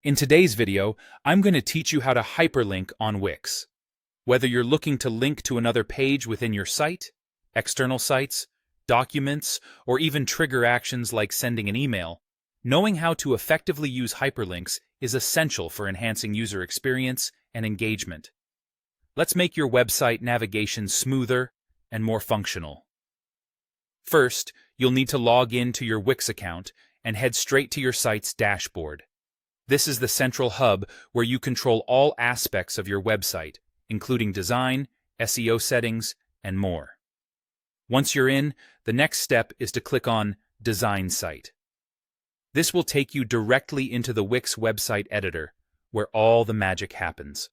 In today's video, I'm going to teach you how to hyperlink on Wix. Whether you're looking to link to another page within your site, external sites, documents, or even trigger actions like sending an email, knowing how to effectively use hyperlinks is essential for enhancing user experience and engagement. Let's make your website navigation smoother and more functional. First, you'll need to log in to your Wix account and head straight to your site's dashboard. This is the central hub where you control all aspects of your website, including design, SEO settings, and more. Once you're in, the next step is to click on Design Site. This will take you directly into the Wix website editor, where all the magic happens.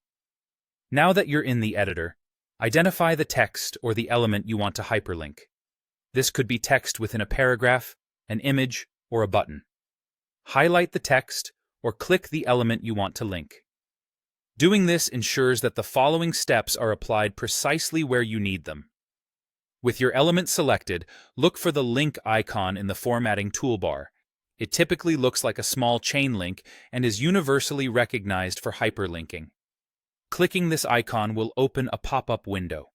Now that you're in the editor, identify the text or the element you want to hyperlink. This could be text within a paragraph, an image, or a button. Highlight the text or click the element you want to link. Doing this ensures that the following steps are applied precisely where you need them. With your element selected, look for the link icon in the formatting toolbar. It typically looks like a small chain link and is universally recognized for hyperlinking. Clicking this icon will open a pop-up window.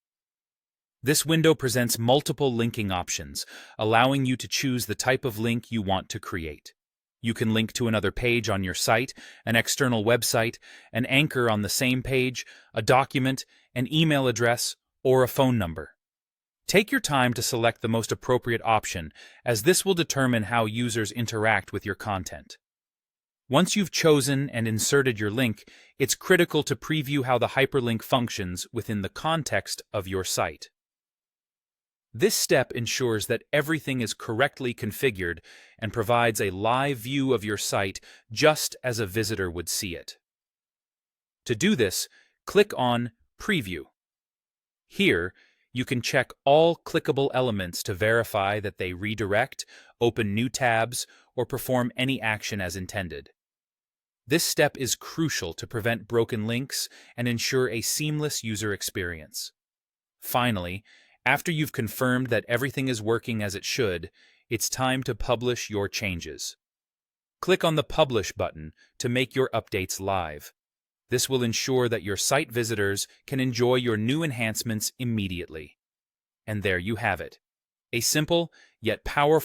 This window presents multiple linking options, allowing you to choose the type of link you want to create. You can link to another page on your site, an external website, an anchor on the same page, a document, an email address, or a phone number. Take your time to select the most appropriate option, as this will determine how users interact with your content. Once you've chosen and inserted your link, it's critical to preview how the hyperlink functions within the context of your site. This step ensures that everything is correctly configured and provides a live view of your site just as a visitor would see it. To do this, click on Preview. Here, you can check all clickable elements to verify that they redirect, open new tabs, or perform any action as intended. This step is crucial to prevent broken links and ensure a seamless user experience. Finally, after you've confirmed that everything is working as it should, it's time to publish your changes. Click on the Publish button to make your updates live. This will ensure that your site visitors can enjoy your new enhancements immediately. And there you have it. A simple, yet powerful